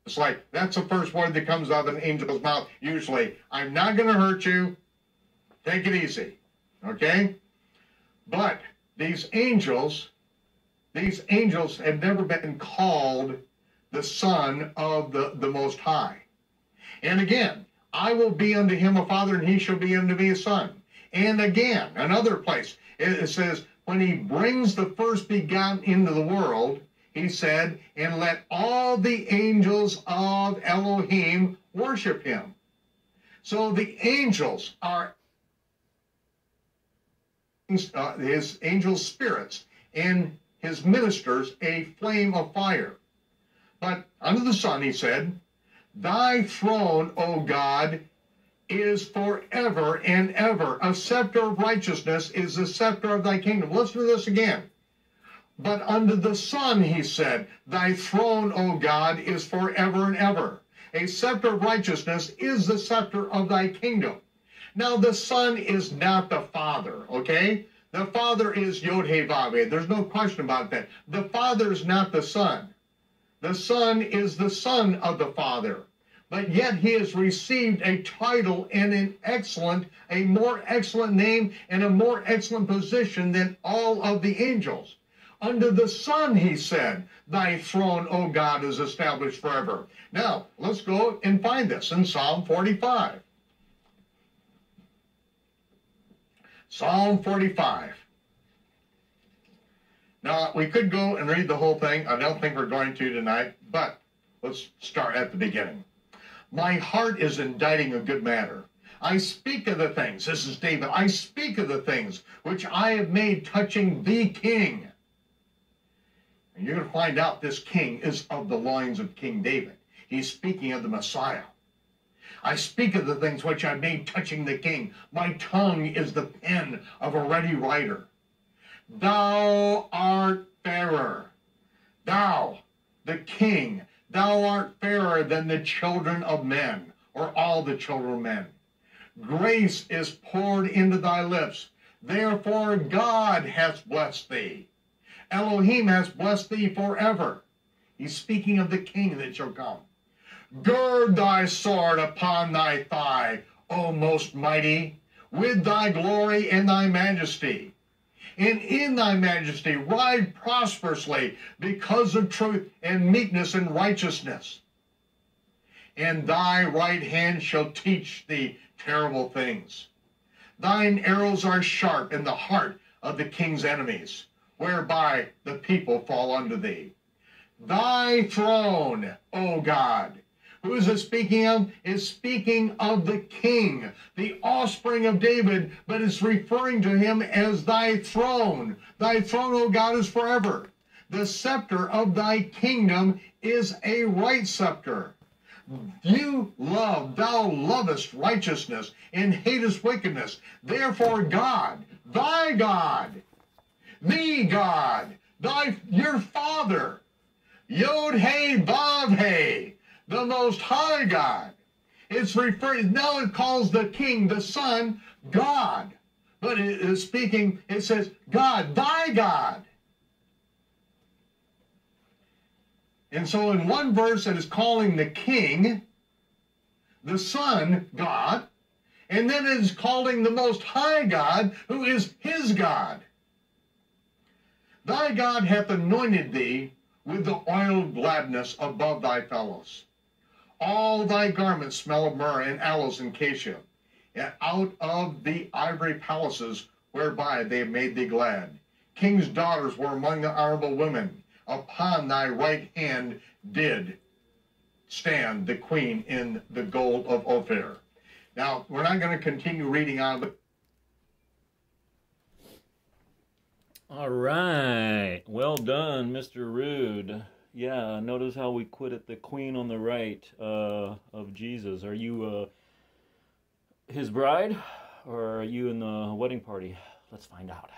It's like, that's the first word that comes out of an angel's mouth, usually. I'm not going to hurt you. Take it easy. Okay? But these angels have never been called the son of the Most High. And again, I will be unto him a father, and he shall be unto me a son. And again, another place, it says, when he brings the first begotten into the world, he said, and let all the angels of Elohim worship him. So the angels are his angel spirits, and his ministers a flame of fire. But under the sun, he said, thy throne, O God, is forever and ever. A scepter of righteousness is the scepter of thy kingdom. Listen to this again. But under the sun, he said, thy throne, O God, is forever and ever. A scepter of righteousness is the scepter of thy kingdom. Now, the Son is not the Father, okay? The Father is Yod-Heh-Vav-Heh. There's no question about that. The Father is not the Son. The Son is the Son of the Father. But yet he has received a title and a more excellent name and a more excellent position than all of the angels. Under the sun, he said, thy throne, O God, is established forever. Now, let's go and find this in Psalm 45. Psalm 45. Now, we could go and read the whole thing. I don't think we're going to tonight, but let's start at the beginning. My heart is inditing a good matter. I speak of the things, this is David, I speak of the things which I have made touching the king. And you're going to find out this king is of the loins of King David. He's speaking of the Messiah. I speak of the things which I made touching the king. My tongue is the pen of a ready writer. Thou art fairer. Thou, the king, thou art fairer than the children of men, or all the children of men. Grace is poured into thy lips. Therefore God hath blessed thee. Elohim has blessed thee forever. He's speaking of the king that shall come. Gird thy sword upon thy thigh, O most mighty, with thy glory and thy majesty. And in thy majesty ride prosperously because of truth and meekness and righteousness. And thy right hand shall teach thee terrible things. Thine arrows are sharp in the heart of the king's enemies, whereby the people fall unto thee. Thy throne, O God. Who is it speaking of? Is speaking of the king, the offspring of David, but it's referring to him as thy throne. Thy throne, O God, is forever. The scepter of thy kingdom is a right scepter. Thou lovest righteousness and hatest wickedness. Therefore God, thy God, the God, your Father, Yod-Heh-Vav-Heh, the Most High God. It's referring, now it calls the king, the son, God. But it is speaking, it says, God, thy God. And so in one verse it is calling the king, the son, God, and then it is calling the Most High God, who is his God. Thy God hath anointed thee with the oil of gladness above thy fellows. All thy garments smell of myrrh and aloes and cassia, and out of the ivory palaces whereby they have made thee glad. King's daughters were among the honorable women. Upon thy right hand did stand the queen in the gold of Ophir. Now, we're not going to continue reading on, but all right. Well done, Mr. Rude. Yeah, notice how we quit at the queen on the right of Jesus. Are you his bride, or are you in the wedding party? Let's find out.